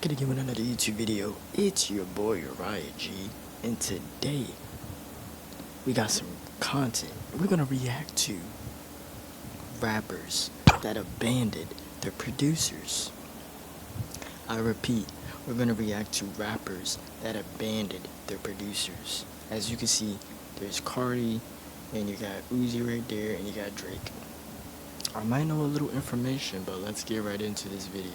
back again with another YouTube video. It's your boy Uriah G, and today we got some content. We're gonna react to rappers that abandoned their producers. I repeat, we're gonna react to rappers that abandoned their producers. As you can see, there's Cardi, and you got Uzi right there, and you got Drake. I might know a little information, but let's get right into this video.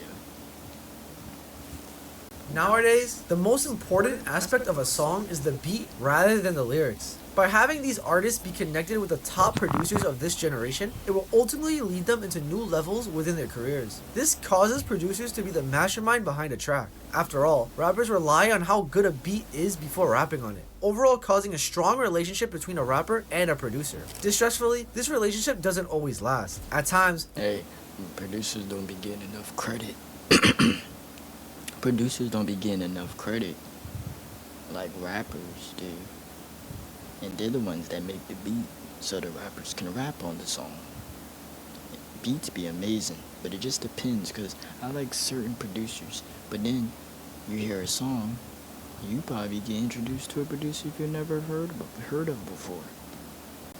Nowadays, the most important aspect of a song is the beat rather than the lyrics. By having these artists be connected with the top producers of this generation, it will ultimately lead them into new levels within their careers. This causes producers to be the mastermind behind a track. After all, rappers rely on how good a beat is before rapping on it, overall causing a strong relationship between a rapper and a producer. Distressfully, this relationship doesn't always last. At times, Producers don't be getting enough credit. Producers don't be getting enough credit like rappers do. And they're the ones that make the beat so the rappers can rap on the song. Beats be amazing, but it just depends, because I like certain producers, but then you hear a song, you probably get introduced to a producer you've never heard of before.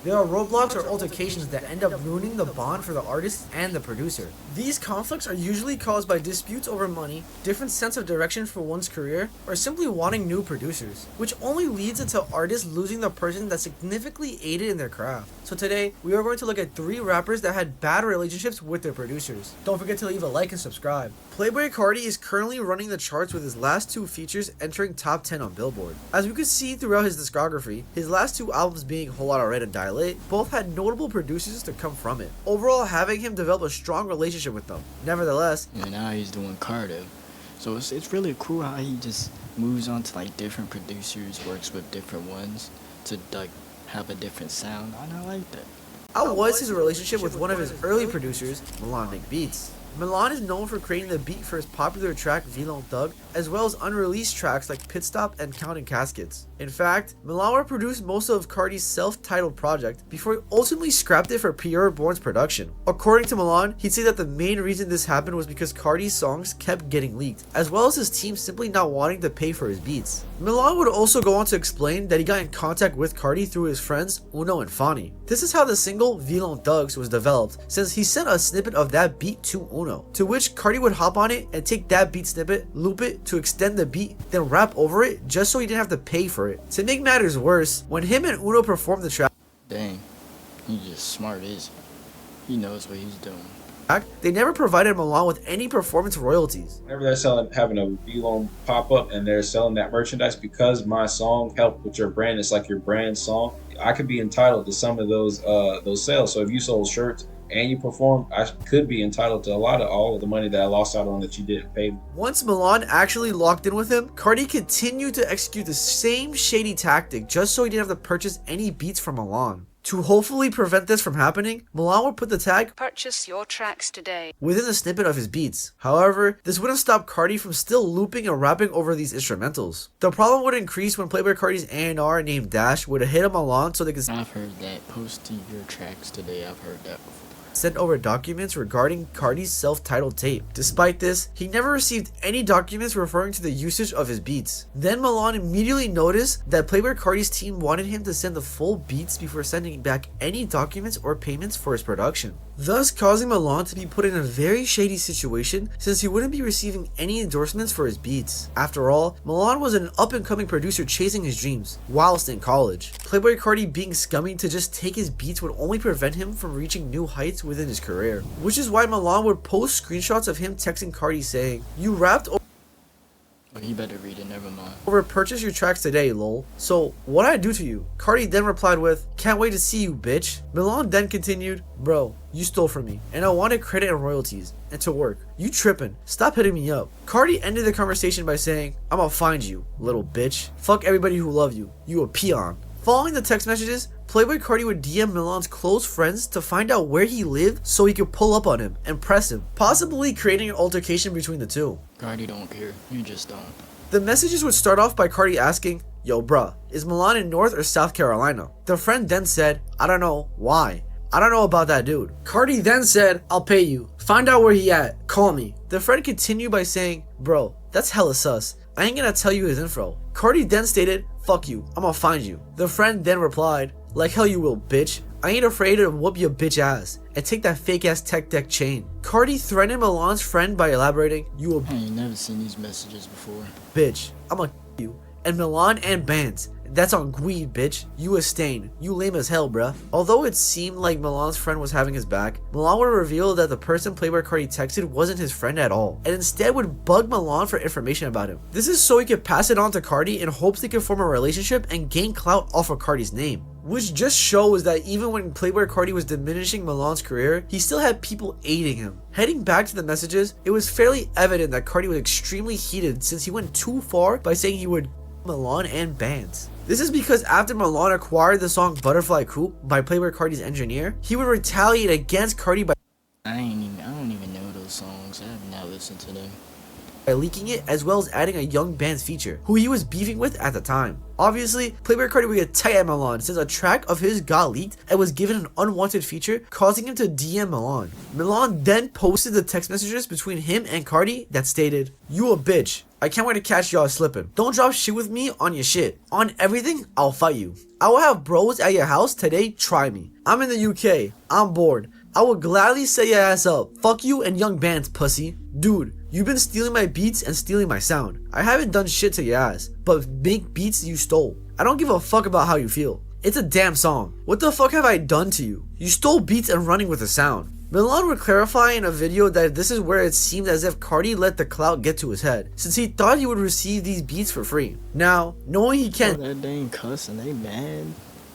there are roadblocks or altercations that end up ruining the bond for the artist and the producer. These conflicts are usually caused by disputes over money, different sense of direction for one's career, or simply wanting new producers, which only leads into artists losing the person that significantly aided in their craft. So today, we are going to look at 3 rappers that had bad relationships with their producers. Don't forget to leave a like and subscribe. Playboi Carti is currently running the charts with his last 2 features entering top 10 on Billboard. As we could see throughout his discography, his last 2 albums being Whole Lotta Red and Dilate both had notable producers to come from it, overall having him develop a strong relationship with them. Nevertheless, and now he's doing Carter. So it's really cool how he just moves on to like different producers, works with different ones to like have a different sound. I like that. How was his relationship with one of his early producers, Milan Make Beats? Milan is known for creating the beat for his popular track Villain Thug, as well as unreleased tracks like Pit Stop and Counting Caskets. In fact, Milan would produce most of Carti's self-titled project before he ultimately scrapped it for Pi'erre Bourne's production. According to Milan, he'd say that the main reason this happened was because Carti's songs kept getting leaked, as well as his team simply not wanting to pay for his beats. Milan would also go on to explain that he got in contact with Carti through his friends Uno and Fani. This is how the single Villain Thugs was developed, since he sent a snippet of that beat to Uno, to which Carti would hop on it and take that beat snippet, loop it to extend the beat, then rap over it just so he didn't have to pay for it. To make matters worse, when him and Uno performed the track, Dang, he's just smart, is he? He knows what he's doing. they never provided Milan with any performance royalties. Whenever they're having a V-Loan pop up and they're selling that merchandise, because my song helped with your brand, it's like your brand song, I could be entitled to some of those sales. So if you sold shirts and you performed, I could be entitled to all of the money that I lost out on that you didn't pay me. Once Milan actually locked in with him, Carti continued to execute the same shady tactic just so he didn't have to purchase any beats from Milan. To hopefully prevent this from happening, Milan would put the tag "Purchase your tracks today" within the snippet of his beats. However, this wouldn't stop Carti from still looping and rapping over these instrumentals. The problem would increase when Playboi Carti's A&R named Dash would hit him Milan so they could I've heard that. Posting your tracks today, I've heard that before. sent over documents regarding Carti's self-titled tape. Despite this, he never received any documents referring to the usage of his beats. Then Milan immediately noticed that Playboi Carti's team wanted him to send the full beats before sending back any documents or payments for his production, thus causing Milan to be put in a very shady situation since he wouldn't be receiving any endorsements for his beats. After all, Milan was an up-and-coming producer chasing his dreams whilst in college. Playboi Carti being scummy to just take his beats would only prevent him from reaching new heights within his career, which is why Milan would post screenshots of him texting Carti saying, "You rapped Oh, he better read it, never mind. over purchase your tracks today, lol. So what'd I do to you?" Carti then replied with, "Can't wait to see you, bitch." Milan then continued, "Bro, you stole from me, and I wanted credit and royalties, and to work. You tripping. Stop hitting me up." Carti ended the conversation by saying, "I'ma find you, little bitch. Fuck everybody who love you. You a peon." Following the text messages, Playboi Carti would DM Milan's close friends to find out where he lived so he could pull up on him and press him, possibly creating an altercation between the two. Cardi don't care. You just don't. The messages would start off by Carti asking, "Yo bruh, is Milan in North or South Carolina?" The friend then said, "I don't know. Why?" "I don't know about that dude." Carti then said, "I'll pay you. Find out where he at. Call me." The friend continued by saying, "Bro, That's hella sus. I ain't gonna tell you his info. Cardi then stated, fuck you, I'ma find you. The friend then replied, like hell you will, bitch. I ain't afraid to whoop your bitch ass and take that fake ass tech deck chain. Cardi threatened Milan's friend by elaborating, you a I ain't never seen these messages before. bitch, I'ma you. And Milan and Bands, that's on Gweed, bitch. You a stain. You lame as hell, bruh. Although it seemed like Milan's friend was having his back, Milan would reveal that the person Playboi Carti texted wasn't his friend at all, and instead would bug Milan for information about him. This is so he could pass it on to Carti in hopes they could form a relationship and gain clout off of Carti's name. Which just shows that even when Playboi Carti was diminishing Milan's career, he still had people aiding him. Heading back to the messages, it was fairly evident that Carti was extremely heated since he went too far by saying he would Milan and Bands. This is because after Milan acquired the song Butterfly Coupe by Playboi Carti's engineer, he would retaliate against Carti by I don't even know those songs. I have not listened to them. leaking it, as well as adding a young Bands feature, who he was beefing with at the time. Obviously, Playboi Carti would get tight at Milan since a track of his got leaked and was given an unwanted feature, causing him to DM Milan. Milan then posted the text messages between him and Carti that stated, you a bitch. I can't wait to catch y'all slipping. Don't drop shit with me on your shit. On everything, I'll fight you. I will have bros at your house today, try me. I'm in the UK. I'm bored. I will gladly set your ass up. Fuck you and young Bands, pussy. Dude, you've been stealing my beats and stealing my sound. I haven't done shit to your ass, but make beats you stole. I don't give a fuck about how you feel. It's a damn song. What the fuck have I done to you? You stole beats and running with the sound. Milan would clarify in a video that this is where it seemed as if Carti let the clout get to his head, since he thought he would receive these beats for free. Now, knowing he can't That dang cuss and they mad.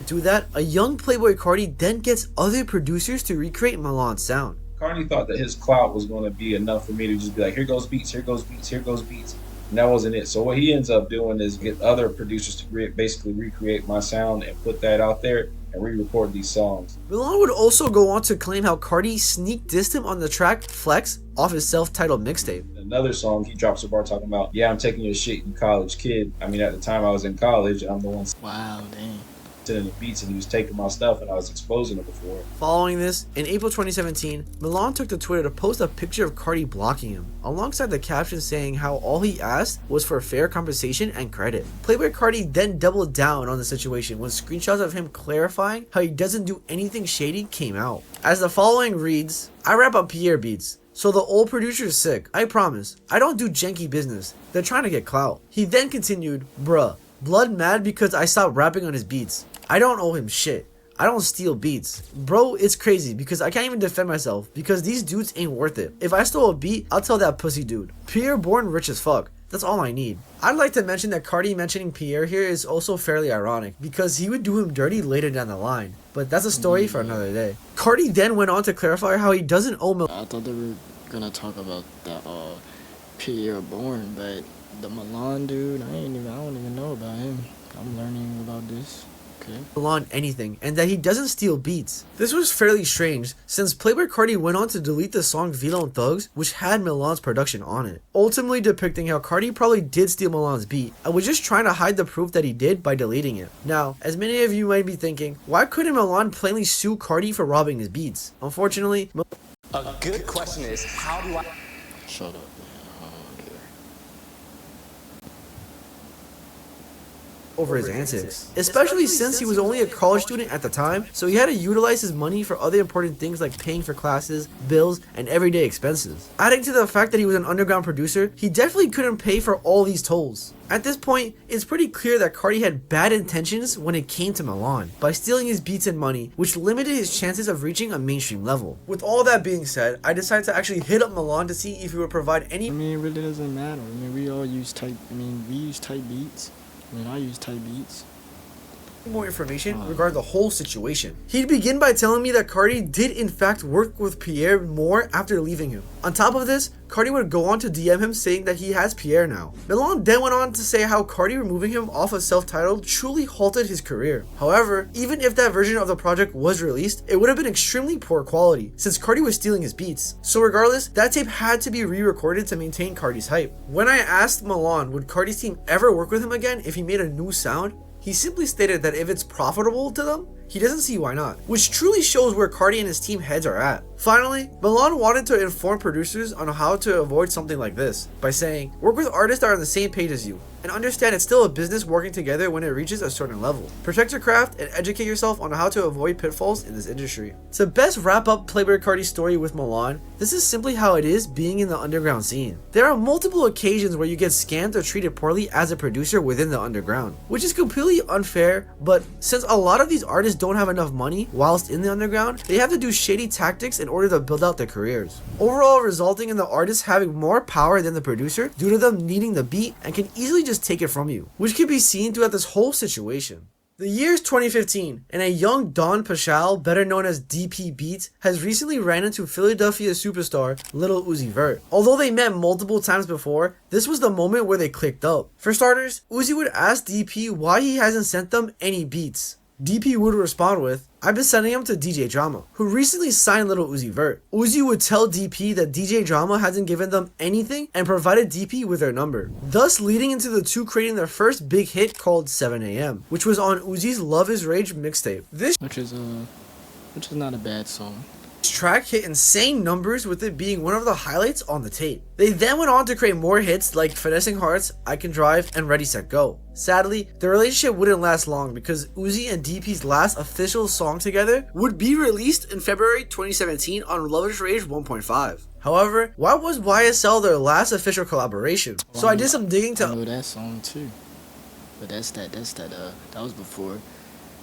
do that, a young Playboi Carti then gets other producers to recreate Milan's sound. Carti thought that his clout was going to be enough for me to just be like, here goes beats, here goes beats, here goes beats. And that wasn't it. So what he ends up doing is get other producers to basically recreate my sound and put that out there and re-record these songs. Milan would also go on to claim how Carti sneak dissed him on the track Flex off his self-titled mixtape. Another song, he drops a bar talking about, yeah, I'm taking your shit, you college kid. I mean, at the time I was in college, and I'm the one Wow, dang. sending the beats, and he was taking my stuff, and I was exposing it before. Following this, in April 2017, Milan took to Twitter to post a picture of Carti blocking him, alongside the caption saying how all he asked was for fair compensation and credit. Playboi Carti then doubled down on the situation when screenshots of him clarifying how he doesn't do anything shady came out. As the following reads, I rap on Pierre beats. So the old producer is sick. I promise. I don't do janky business. They're trying to get clout. He then continued, bruh, Blood mad because I stopped rapping on his beats. I don't owe him shit. I don't steal beats. Bro, it's crazy because I can't even defend myself because these dudes ain't worth it. If I stole a beat, I'll tell that pussy dude. Pierre born rich as fuck. That's all I need. I'd like to mention that Carti mentioning Pierre here is also fairly ironic because he would do him dirty later down the line. But that's a story for another day. Carti then went on to clarify how he doesn't owe I thought they were gonna talk about that Pierre Bourne, but the Milan dude, I don't even know about him. I'm learning about this. Okay. Milan anything, and that he doesn't steal beats. This was fairly strange, since Playboi Carti went on to delete the song Vlone Thugs, which had Milan's production on it, ultimately depicting how Carti probably did steal Milan's beat, and was just trying to hide the proof that he did by deleting it. Now, as many of you might be thinking, why couldn't Milan plainly sue Carti for robbing his beats? Unfortunately, A good question is, how do I... Shut up, man. I don't care. over his antics, especially since he was only a college student at the time, so he had to utilize his money for other important things like paying for classes, bills, and everyday expenses. Adding to the fact that he was an underground producer, he definitely couldn't pay for all these tolls. At this point, it's pretty clear that Carti had bad intentions when it came to Milan, by stealing his beats and money, which limited his chances of reaching a mainstream level. With all that being said, I decided to actually hit up Milan to see if he would provide any I mean, it really doesn't matter. I mean, we all use we use type beats. I mean, I use type beats. more information regarding the whole situation. He'd begin by telling me that Carti did in fact work with Pierre more after leaving him. On top of this, Carti would go on to DM him saying that he has Pierre now. Milan then went on to say how Carti removing him off of self-titled truly halted his career. However, even if that version of the project was released, it would have been extremely poor quality since Carti was stealing his beats. So regardless, that tape had to be re-recorded to maintain Carti's hype. When I asked Milan would Carti's team ever work with him again if he made a new sound, he simply stated that if it's profitable to them, he doesn't see why not, which truly shows where Carti and his team heads are at. Finally, Milan wanted to inform producers on how to avoid something like this by saying, work with artists that are on the same page as you, and understand it's still a business working together when it reaches a certain level. Protect your craft and educate yourself on how to avoid pitfalls in this industry. To best wrap up Playboi Carti's story with Milan, this is simply how it is being in the underground scene. There are multiple occasions where you get scammed or treated poorly as a producer within the underground, which is completely unfair, but since a lot of these artists don't have enough money whilst in the underground, they have to do shady tactics in order to build out their careers. Overall, resulting in the artist having more power than the producer due to them needing the beat and can easily just take it from you, which can be seen throughout this whole situation. The year is 2015, and a young Don Pashal, better known as DP Beats, has recently ran into Philadelphia superstar Lil Uzi Vert. Although they met multiple times before, this was the moment where they clicked up. For starters, Uzi would ask DP why he hasn't sent them any beats. DP would respond with, I've been sending them to DJ Drama, who recently signed Lil Uzi Vert. Uzi would tell DP that DJ Drama hasn't given them anything and provided DP with their number, thus leading into the two creating their first big hit called 7am, which was on Uzi's Love Is Rage mixtape. This Which is not a bad song. track hit insane numbers, with it being one of the highlights on the tape. They then went on to create more hits like Finessing Hearts, I Can Drive, and Ready Set Go. Sadly, the relationship wouldn't last long because Uzi and DP's last official song together would be released in February 2017 on Love Is Rage 1.5. However, why was YSL their last official collaboration? So I did some digging I to know that song too, but that was before.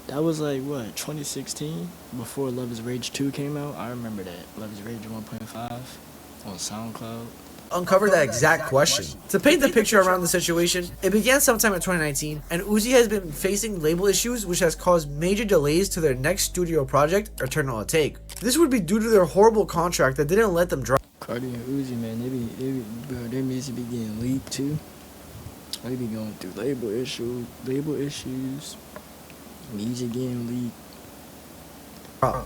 That was like what, 2016, before Love Is Rage 2 came out. I remember that Love Is Rage 1.5 on SoundCloud. uncover that exact question. To paint the picture around the situation, it began sometime in 2019, and Uzi has been facing label issues which has caused major delays to their next studio project, Eternal Atake. This would be due to their horrible contract that didn't let them drop. Cardi and Uzi, man, bro, their music be getting leaked too. They be going through label issues, music getting leaked.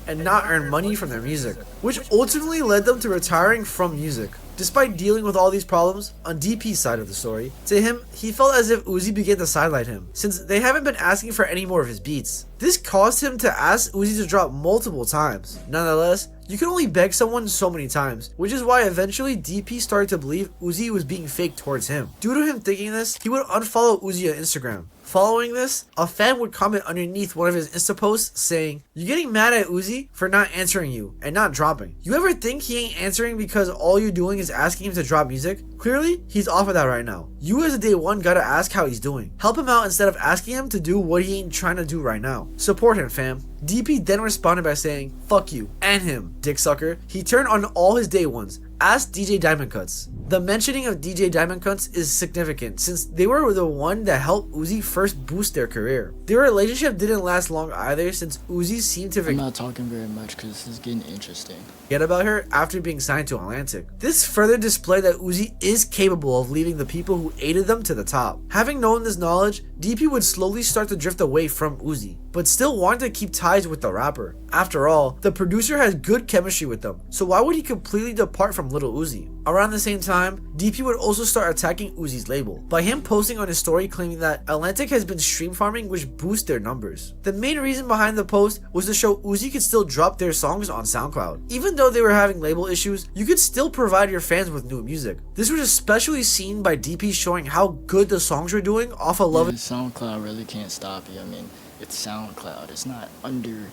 And not earn money from their music, which ultimately led them to retiring from music. Despite dealing with all these problems, on DP's side of the story, to him, he felt as if Uzi began to sidelight him, since they haven't been asking for any more of his beats. This caused him to ask Uzi to drop multiple times. Nonetheless, you can only beg someone so many times, which is why eventually DP started to believe Uzi was being fake towards him. Due to him thinking this, he would unfollow Uzi on Instagram. Following this, a fan would comment underneath one of his Insta posts saying, "You're getting mad at Uzi for not answering you and not dropping. You ever think he ain't answering because all you're doing is asking him to drop music? Clearly, he's off of that right now. You as a day one gotta ask how he's doing. Help him out instead of asking him to do what he ain't trying to do right now. Support him, fam." DP then responded by saying, "Fuck you and him, dick sucker." He turned on all his day ones. Ask DJ Diamond Cuts. The mentioning of DJ Diamond Cuts is significant since they were the one that helped Uzi first boost their career. Their relationship didn't last long either since Uzi seemed to I'm not talking very much because this is getting interesting. forget about her after being signed to Atlantic. This further displayed that Uzi is capable of leading the people who aided them to the top. Having known this knowledge, DP would slowly start to drift away from Uzi, but still wanted to keep ties with the rapper. After all, the producer has good chemistry with them, so why would he completely depart from Lil Uzi? Around the same time, DP would also start attacking Uzi's label, by him posting on his story claiming that Atlantic has been stream farming which boosts their numbers. The main reason behind the post was to show Uzi could still drop their songs on SoundCloud. Even though they were having label issues, you could still provide your fans with new music. This was especially seen by DP showing how good the songs were doing off of Love. Yeah, SoundCloud really can't stop you. I mean, it's SoundCloud. It's not under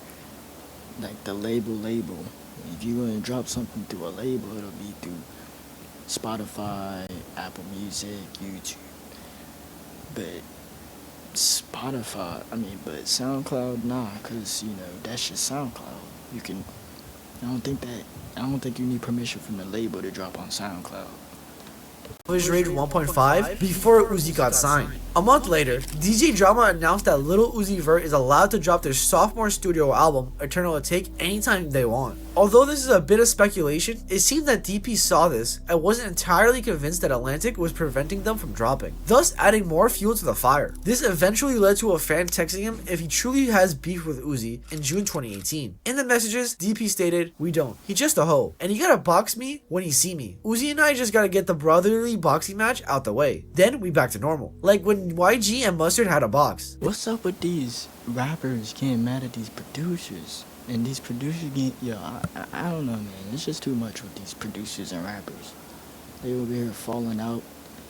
like the label. If you're gonna drop something through a label, it'll be through Spotify, Apple Music, YouTube. But but SoundCloud, nah, cause you know that's just SoundCloud. I don't think you need permission from the label to drop on SoundCloud. Was Rage 1.5 before Uzi got signed. A month later, DJ Drama announced that Lil Uzi Vert is allowed to drop their sophomore studio album, Eternal Atake, anytime they want. Although this is a bit of speculation, it seemed that DP saw this and wasn't entirely convinced that Atlantic was preventing them from dropping, thus adding more fuel to the fire. This eventually led to a fan texting him if he truly has beef with Uzi in June 2018. In the messages, DP stated, "We don't. He just a hoe, and he gotta box me when he see me. Uzi and I just gotta get the brotherly boxing match out the way. Then we back to normal. Like when YG and Mustard had a box." What's up with these rappers getting mad at these producers? And these producers get, yo, I don't know, man. It's just too much with these producers and rappers. They over here falling out.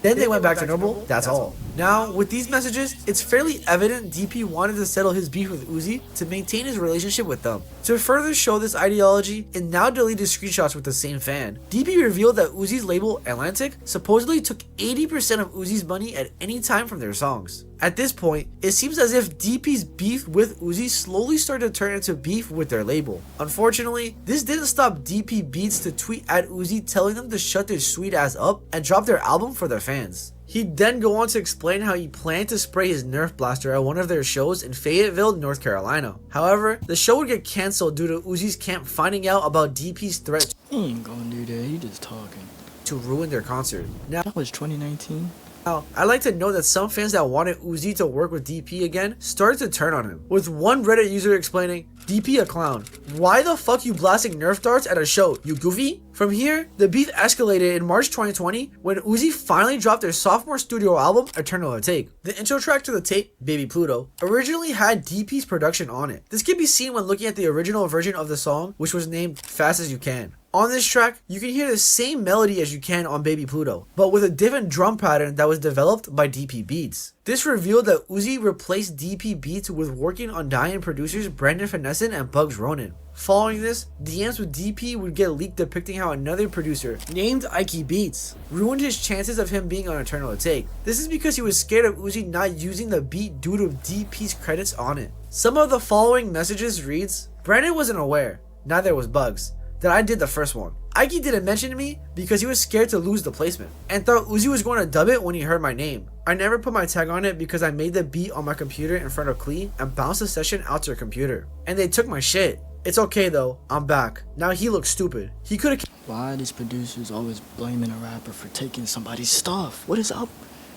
Then they went back to normal, that's all. Now, with these messages, it's fairly evident DP wanted to settle his beef with Uzi to maintain his relationship with them. To further show this ideology, in now deleted screenshots with the same fan, DP revealed that Uzi's label, Atlantic, supposedly took 80% of Uzi's money at any time from their songs. At this point, it seems as if DP's beef with Uzi slowly started to turn into beef with their label. Unfortunately, this didn't stop DP Beats to tweet at Uzi telling them to shut their sweet ass up and drop their album for their fans. He'd then go on to explain how he planned to spray his Nerf blaster at one of their shows in Fayetteville, North Carolina. However, the show would get cancelled due to Uzi's camp finding out about DP's threat He ain't gonna do that. He just talking. to ruin their concert. That was 2019. Now, I'd like to note that some fans that wanted Uzi to work with DP again started to turn on him, with one Reddit user explaining, "DP a clown. Why the fuck you blasting Nerf darts at a show, you goofy?" From here, the beef escalated in March 2020 when Uzi finally dropped their sophomore studio album, Eternal Atake. The intro track to the tape, Baby Pluto, originally had DP's production on it. This can be seen when looking at the original version of the song, which was named Fast As You Can. On this track, you can hear the same melody as you can on Baby Pluto, but with a different drum pattern that was developed by DP Beats. This revealed that Uzi replaced DP Beats with working on Diane producers Brandon Finessen and Bugs Ronan. Following this, DMs with DP would get leaked depicting how another producer, named Ike Beats, ruined his chances of him being on Eternal Atake. This is because he was scared of Uzi not using the beat due to DP's credits on it. Some of the following messages reads, "Brandon wasn't aware, neither was Bugs, that I did the first one. Ike didn't mention me because he was scared to lose the placement and thought Uzi was going to dub it when he heard my name. I never put my tag on it because I made the beat on my computer in front of Klee and bounced the session out to her computer. And they took my shit. It's okay though, I'm back. Now he looks stupid. He could've Why are these producers always blaming a rapper for taking somebody's stuff? What is up?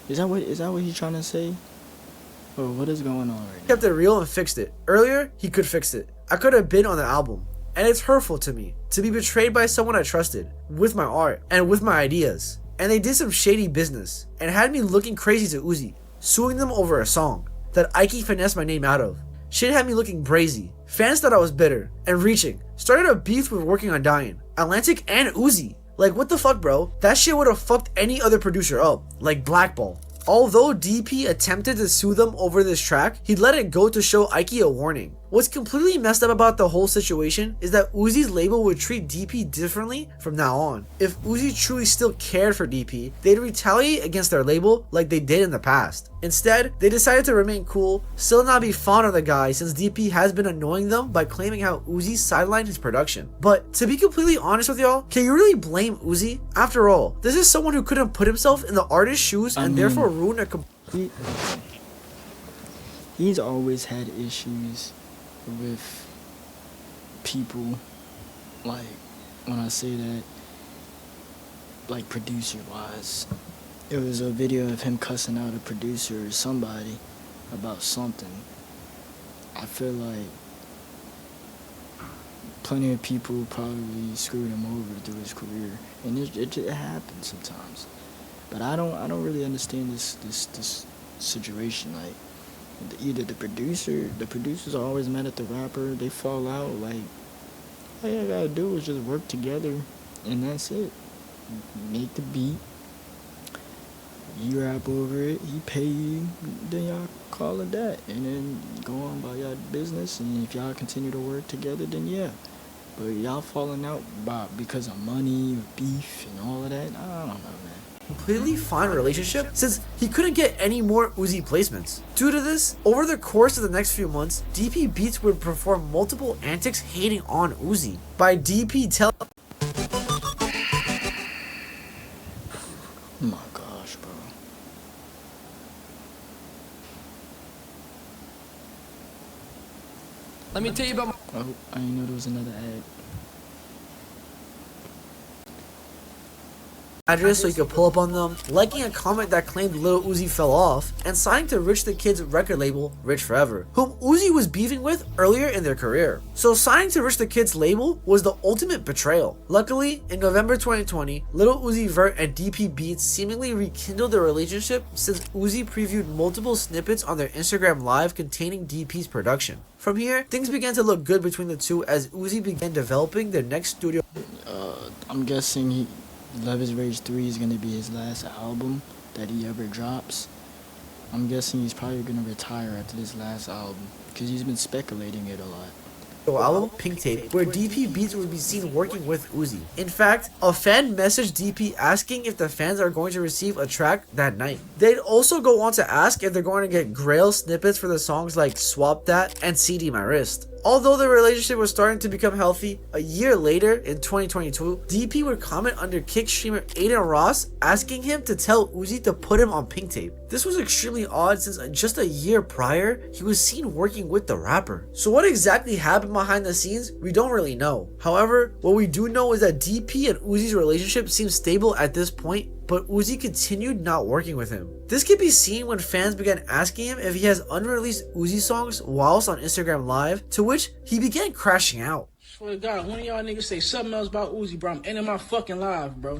Is that what he's trying to say? Or what is going on right now? kept it real and fixed it. Earlier, he could fix it. I could have been on the album. And it's hurtful to me to be betrayed by someone I trusted with my art and with my ideas. And they did some shady business and had me looking crazy to Uzi, suing them over a song that Ike finessed my name out of. Shit had me looking brazy. Fans thought I was bitter and reaching. Started a beef with working on Dying, Atlantic and Uzi. Like what the fuck, bro? That shit would have fucked any other producer up, like Blackball. Although DP attempted to sue them over this track, he let it go to show Ike a warning. What's completely messed up about the whole situation is that Uzi's label would treat DP differently from now on. If Uzi truly still cared for DP, they'd retaliate against their label like they did in the past. Instead, they decided to remain cool, still not be fond of the guy since DP has been annoying them by claiming how Uzi sidelined his production. But to be completely honest with y'all, can you really blame Uzi? After all, this is someone who couldn't put himself in the artist's shoes and therefore ruin a He's always had issues with people, like when I say that, like producer wise. It was a video of him cussing out a producer or somebody about something. I feel like plenty of people probably screwed him over through his career, and it happens sometimes. But I don't really understand this situation. Like either the producers are always mad at the rapper. They fall out. Like all you gotta do is just work together, and that's it. Make the beat. You rap over it. He pay you. Then y'all call it that, and then go on by y'all business. And if y'all continue to work together, then yeah. But y'all falling out because of money or beef and all of that. I don't know, man. Completely fine relationship since he couldn't get any more Uzi placements. Due to this, over the course of the next few months, DP Beats would perform multiple antics hating on Uzi. By DP tell Oh my gosh, bro. Let me tell you about Oh, I didn't know there was another ad. address so you could pull up on them, liking a comment that claimed Lil Uzi fell off, and signing to Rich the Kid's record label, Rich Forever, whom Uzi was beefing with earlier in their career. So signing to Rich the Kid's label was the ultimate betrayal. Luckily, in November 2020, Lil Uzi Vert and DP Beats seemingly rekindled their relationship since Uzi previewed multiple snippets on their Instagram Live containing DP's production. From here, things began to look good between the two as Uzi began developing their next studio. I'm guessing Love is Rage 3 is going to be his last album that he ever drops. I'm guessing he's probably going to retire after this last album because he's been speculating it a lot. Album Pink Tape, where DP Beats would be seen working with Uzi. In fact, a fan messaged DP asking if the fans are going to receive a track that night. They'd also go on to ask if they're going to get Grail snippets for the songs like Swap That and CD My Wrist. Although the relationship was starting to become healthy, a year later in 2022, DP would comment under Kick streamer Aiden Ross asking him to tell Uzi to put him on Pink Tape. This was extremely odd since just a year prior, he was seen working with the rapper. So what exactly happened behind the scenes, we don't really know. However, what we do know is that DP and Uzi's relationship seems stable at this point, but Uzi continued not working with him. This could be seen when fans began asking him if he has unreleased Uzi songs whilst on Instagram Live, to which he began crashing out. Swear to God, one of y'all niggas say something else about Uzi, bro, I'm ending my fucking live, bro.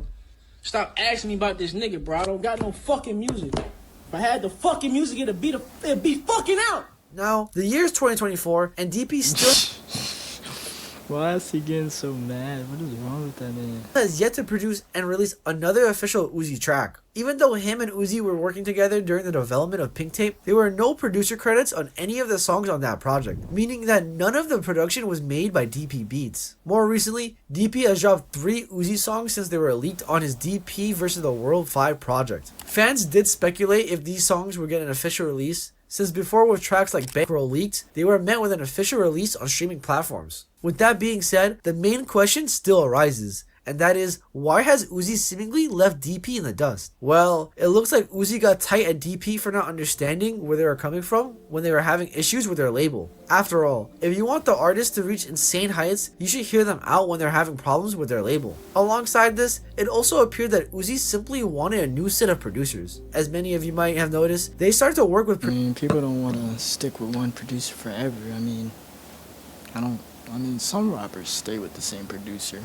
Stop asking me about this nigga, bro. I don't got no fucking music. If I had the fucking music, it'd be fucking out. Now, the year is 2024, and DP still Why is he getting so mad? What is wrong with that man? has yet to produce and release another official Uzi track. Even though him and Uzi were working together during the development of Pink Tape, there were no producer credits on any of the songs on that project, meaning that none of the production was made by DP Beats. More recently, DP has dropped 3 Uzi songs since they were leaked on his DP vs. the World 5 project. Fans did speculate if these songs would get an official release, since before with tracks like Bankroll leaked, they were met with an official release on streaming platforms. With that being said, the main question still arises, and that is, why has Uzi seemingly left DP in the dust? Well, it looks like Uzi got tight at DP for not understanding where they were coming from when they were having issues with their label. After all, if you want the artist to reach insane heights, you should hear them out when they're having problems with their label. Alongside this, it also appeared that Uzi simply wanted a new set of producers. As many of you might have noticed, they started to work with people don't want to stick with one producer forever. Some rappers stay with the same producer.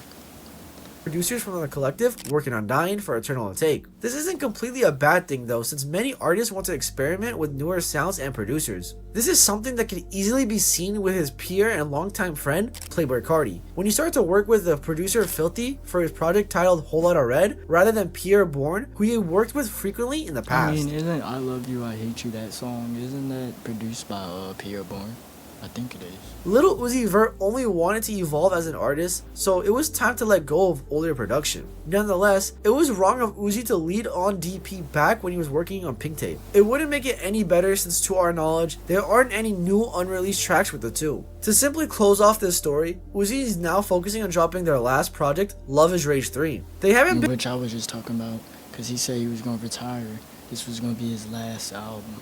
producers from the collective working on Dying for Eternal Take. This isn't completely a bad thing though, since many artists want to experiment with newer sounds and producers. This is something that could easily be seen with his peer and longtime friend, Playboi Carti. When he started to work with the producer Filthy for his project titled Whole Lotta Red, rather than Pierre Bourne, who he worked with frequently in the past. Isn't I Love You, I Hate You, that song, isn't that produced by Pierre Bourne? I think it is. Lil Uzi Vert only wanted to evolve as an artist, so it was time to let go of older production. Nonetheless, it was wrong of Uzi to lead on DP back when he was working on Pink Tape. It wouldn't make it any better since to our knowledge, there aren't any new unreleased tracks with the two. To simply close off this story, Uzi is now focusing on dropping their last project, Love is Rage 3. They haven't been— which I was just talking about, because he said he was going to retire. This was going to be his last album.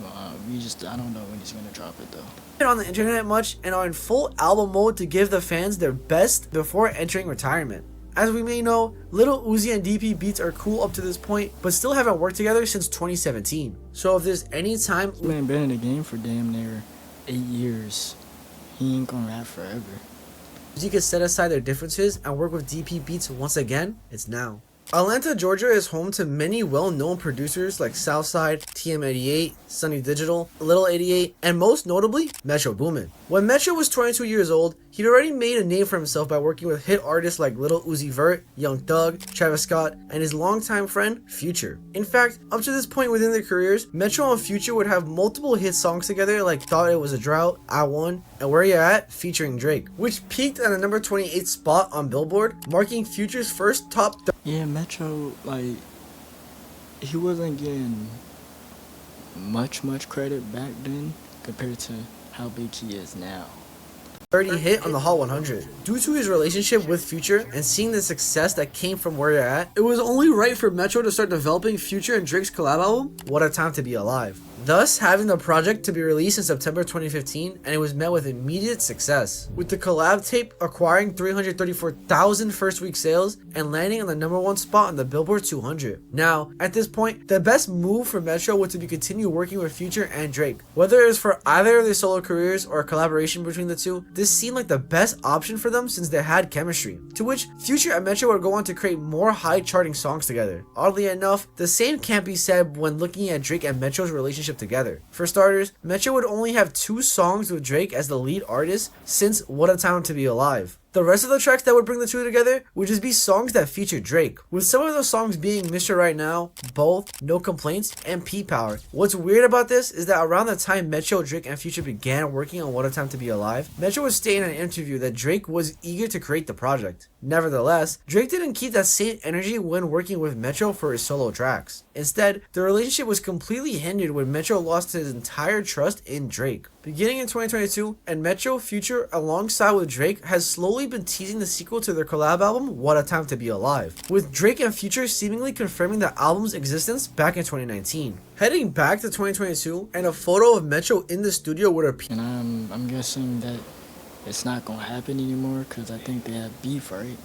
I don't know when he's going to drop it though. On the internet much and are in full album mode to give the fans their best before entering retirement. As we may know, Lil Uzi and DP Beats are cool up to this point, but still haven't worked together since 2017. So if there's any time— Man, been in the game for damn near 8 years. He ain't gonna rap forever. Uzi could set aside their differences and work with DP Beats once again, it's now. Atlanta, Georgia is home to many well-known producers like Southside, TM88, Sunny Digital, Little 88, and most notably, Metro Boomin. When Metro was 22 years old, he'd already made a name for himself by working with hit artists like Lil Uzi Vert, Young Thug, Travis Scott, and his longtime friend, Future. In fact, up to this point within their careers, Metro and Future would have multiple hit songs together like Thought It Was a Drought, I Won, and Where You At featuring Drake, which peaked at a number 28 spot on Billboard, marking Future's first top— Yeah, Metro, he wasn't getting much credit back then compared to how big he is now. 30 hit on the Hot 100. Due to his relationship with Future and seeing the success that came from Where You're At, it was only right for Metro to start developing Future and Drake's collab album, What a Time to Be Alive. thus having the project to be released in September 2015, and it was met with immediate success, with the collab tape acquiring 334,000 first week sales and landing on the #1 spot on the Billboard 200. Now, at this point, the best move for Metro was to be continue working with Future and Drake. Whether it was for either of their solo careers or a collaboration between the two, this seemed like the best option for them since they had chemistry, to which Future and Metro would go on to create more high charting songs together. Oddly enough, the same can't be said when looking at Drake and Metro's relationship together. For starters, Metro would only have 2 songs with Drake as the lead artist since What a Time to Be Alive. The rest of the tracks that would bring the two together would just be songs that feature Drake, with some of those songs being Mr. Right Now, Both, No Complaints, and P-Power. What's weird about this is that around the time Metro, Drake, and Future began working on What a Time to Be Alive, Metro would state in an interview that Drake was eager to create the project. Nevertheless, Drake didn't keep that same energy when working with Metro for his solo tracks. Instead, the relationship was completely hindered when Metro lost his entire trust in Drake. Beginning in 2022, and Metro, Future, alongside with Drake, has slowly been teasing the sequel to their collab album, What a Time to Be Alive, with Drake and Future seemingly confirming the album's existence back in 2019. Heading back to 2022, and a photo of Metro in the studio would appear. And I'm guessing that it's not gonna happen anymore because I think they have beef, right?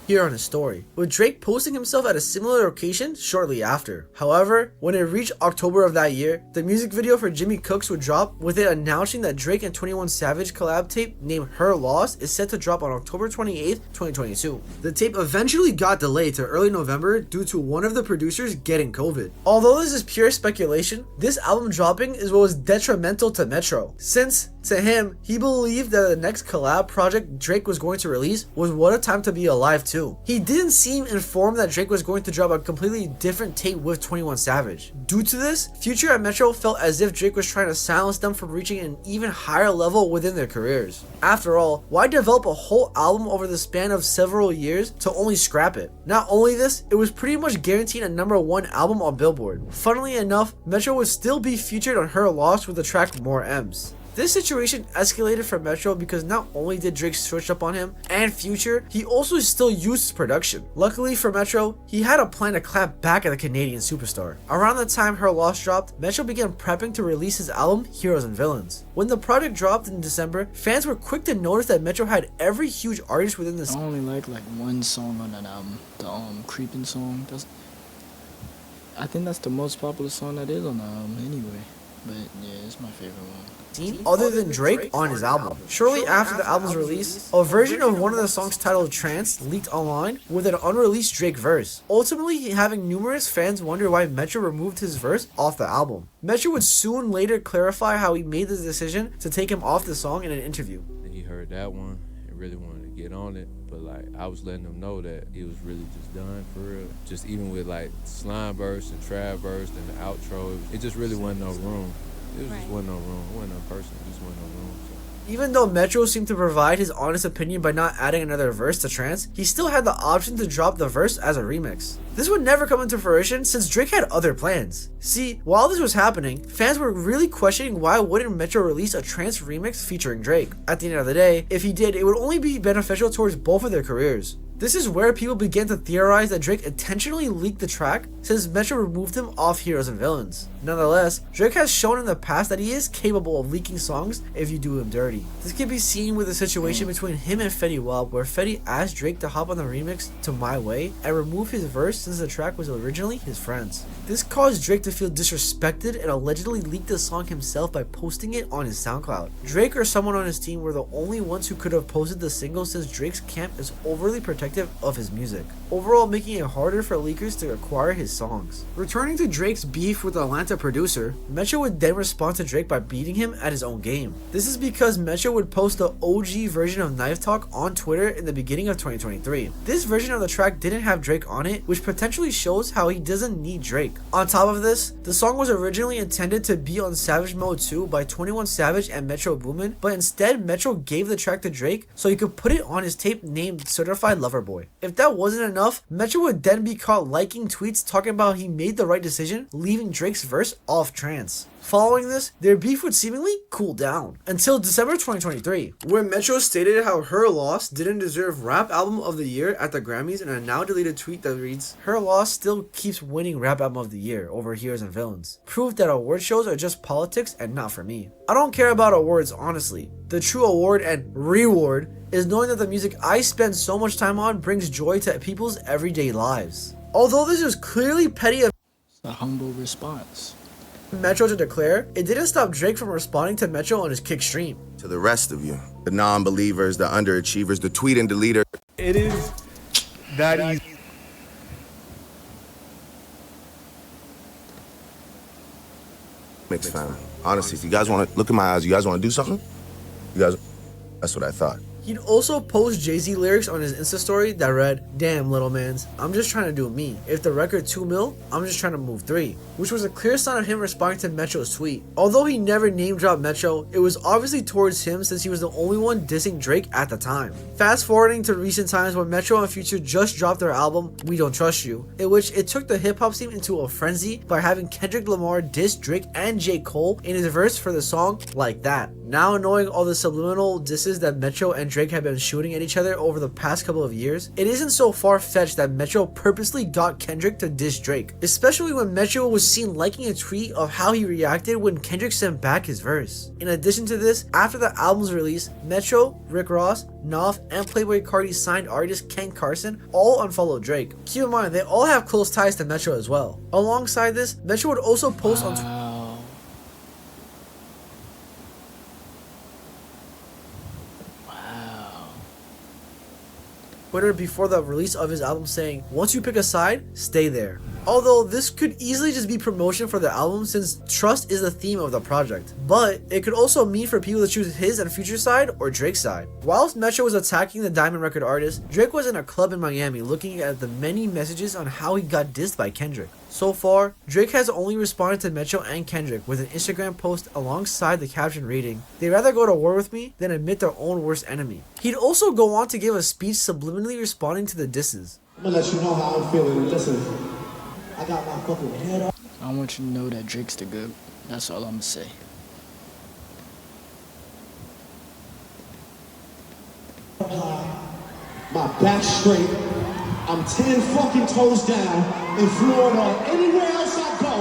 Here on his story, with Drake posting himself at a similar location shortly after. However, when it reached October of that year, the music video for Jimmy Cooks would drop, with it announcing that Drake and 21 Savage collab tape named Her Loss is set to drop on October 28th, 2022. The tape eventually got delayed to early November due to one of the producers getting COVID. Although this is pure speculation, this album dropping is what was detrimental to Metro, since to him, he believed that the next collab project Drake was going to release was What a Time to Be Alive 2. He didn't seem informed that Drake was going to drop a completely different tape with 21 Savage. Due to this, Future and Metro felt as if Drake was trying to silence them from reaching an even higher level within their careers. After all, why develop a whole album over the span of several years to only scrap it? Not only this, it was pretty much guaranteed a #1 album on Billboard. Funnily enough, Metro would still be featured on Her Loss with the track More M's. This situation escalated for Metro because not only did Drake switch up on him and Future, he also still used his production. Luckily for Metro, he had a plan to clap back at the Canadian superstar. Around the time Her Loss dropped, Metro began prepping to release his album Heroes and Villains. When the project dropped in December, fans were quick to notice that Metro had every huge artist within the I only like one song on that album, the Creeping song. I think that's the most popular song that is on the album anyway. But yeah, it's my favorite one. Other than Drake on his album. Shortly after the album's release, a version of one of the songs titled Trance leaked online with an unreleased Drake verse, ultimately having numerous fans wonder why Metro removed his verse off the album. Metro would soon later clarify how he made the decision to take him off the song in an interview. He heard that one and really wanted to get on it, but like I was letting him know that it was really just done for real. Just even with like Slime verse and Trav verse and the outro, it just really wasn't no room. It just wasn't no room. It wasn't no person. It just wasn't no room. So. Even though Metro seemed to provide his honest opinion by not adding another verse to Trance, he still had the option to drop the verse as a remix. This would never come into fruition since Drake had other plans. See, while this was happening, fans were really questioning why wouldn't Metro release a Trance remix featuring Drake. At the end of the day, if he did, it would only be beneficial towards both of their careers. This is where people began to theorize that Drake intentionally leaked the track since Metro removed him off Heroes and Villains. Nonetheless, Drake has shown in the past that he is capable of leaking songs if you do him dirty. This can be seen with the situation between him and Fetty Wap, where Fetty asked Drake to hop on the remix to My Way and remove his verse since the track was originally his friend's. This caused Drake to feel disrespected and allegedly leaked the song himself by posting it on his SoundCloud. Drake or someone on his team were the only ones who could have posted the single since Drake's camp is overly protective of his music, overall making it harder for leakers to acquire his songs. Returning to Drake's beef with the Atlanta producer, Metro would then respond to Drake by beating him at his own game. This is because Metro would post the OG version of Knife Talk on Twitter in the beginning of 2023. This version of the track didn't have Drake on it, which potentially shows how he doesn't need Drake. On top of this, the song was originally intended to be on Savage Mode 2 by 21 Savage and Metro Boomin, but instead Metro gave the track to Drake so he could put it on his tape named Certified Lover Loverboy. If that wasn't enough, Metro would then be caught liking tweets talking about he made the right decision, leaving Drake's verse off trance. Following this, their beef would seemingly cool down until December 2023, where Metro stated how Her Loss didn't deserve Rap Album of the Year at the Grammys in a now deleted tweet that reads, "Her Loss still keeps winning Rap Album of the Year over Heroes and Villains. Proof that award shows are just politics and not for me. I don't care about awards, honestly. The true award and reward is knowing that the music I spend so much time on brings joy to people's everyday lives." Although this is clearly petty of A humble response. Metro to declare, it didn't stop Drake from responding to Metro on his Kick stream. To the rest of you, the non-believers, the underachievers, the tweet and deleter. It is that easy. Mixed family. Honestly, if you guys want to look in my eyes, you guys want to do something? You guys, that's what I thought. He'd also post Jay-Z lyrics on his Insta story that read, "Damn, little mans, I'm just trying to do me. If the record 2 mil, I'm just trying to move 3. Which was a clear sign of him responding to Metro's tweet. Although he never name-dropped Metro, it was obviously towards him since he was the only one dissing Drake at the time. Fast forwarding to recent times when Metro and Future just dropped their album, We Don't Trust You, in which it took the hip-hop scene into a frenzy by having Kendrick Lamar diss Drake and J. Cole in his verse for the song Like That. Now knowing all the subliminal disses that Metro and Drake have been shooting at each other over the past couple of years, it isn't so far-fetched that Metro purposely got Kendrick to diss Drake, especially when Metro was seen liking a tweet of how he reacted when Kendrick sent back his verse. In addition to this, after the album's release, Metro, Rick Ross, Knopf, and Playboi Carti's signed artist Ken Carson all unfollowed Drake. Keep in mind, they all have close ties to Metro as well. Alongside this, Metro would also post on Twitter before the release of his album saying, "Once you pick a side, stay there." Although this could easily just be promotion for the album since trust is the theme of the project, but it could also mean for people to choose his and Future's side or Drake's side. Whilst Metro was attacking the Diamond Record artist, Drake was in a club in Miami looking at the many messages on how he got dissed by Kendrick. So far, Drake has only responded to Metro and Kendrick with an Instagram post alongside the caption reading, "They'd rather go to war with me than admit their own worst enemy." He'd also go on to give a speech subliminally responding to the disses. I'm gonna let you know how I'm feeling. Listen, I got my fucking head up. I want you to know that Drake's the GOAT. That's all I'm gonna say. My back straight. I'm 10 fucking toes down in Florida or anywhere else I go.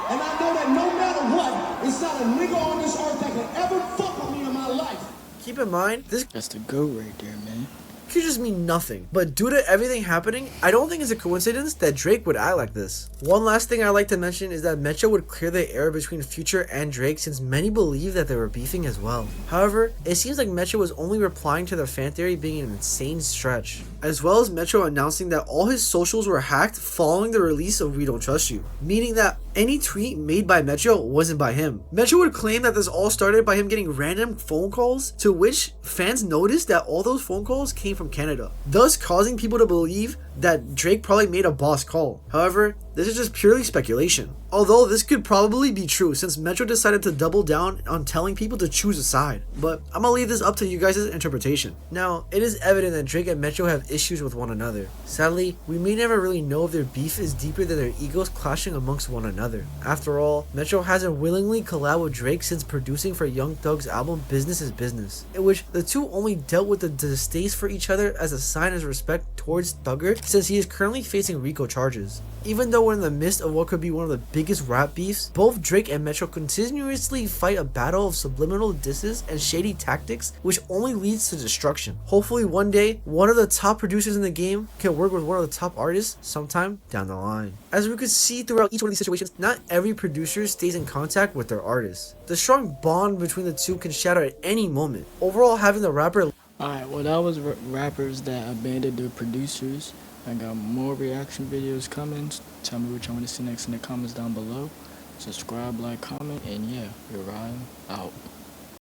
And I know that no matter what, it's not a nigga on this earth that can ever fuck with me in my life. Keep in mind, this That's the GOAT right there, man. could just mean nothing, but due to everything happening, I don't think it's a coincidence that Drake would act like this. One last thing I'd like to mention is that Metro would clear the air between Future and Drake since many believe that they were beefing as well. However, it seems like Metro was only replying to the fan theory being an insane stretch, as well as Metro announcing that all his socials were hacked following the release of We Don't Trust You, meaning that any tweet made by Metro wasn't by him. Metro would claim that this all started by him getting random phone calls, to which fans noticed that all those phone calls came from Canada, thus causing people to believe that Drake probably made a boss call. However, this is just purely speculation. Although this could probably be true since Metro decided to double down on telling people to choose a side. But I'm gonna leave this up to you guys' interpretation. Now, it is evident that Drake and Metro have issues with one another. Sadly, we may never really know if their beef is deeper than their egos clashing amongst one another. After all, Metro hasn't willingly collabed with Drake since producing for Young Thug's album Business is Business, in which the two only dealt with the distaste for each other as a sign of respect towards Thugger since he is currently facing RICO charges. Even though we're in the midst of what could be one of the biggest rap beefs, both Drake and Metro continuously fight a battle of subliminal disses and shady tactics which only leads to destruction. Hopefully one day, one of the top producers in the game can work with one of the top artists sometime down the line. As we could see throughout each one of these situations, not every producer stays in contact with their artists. The strong bond between the two can shatter at any moment. Overall, having the rapper... Alright, well that was rappers that abandoned their producers. I got more reaction videos coming. Tell me what you want to see next in the comments down below. Subscribe, like, comment, and yeah, we're riding out.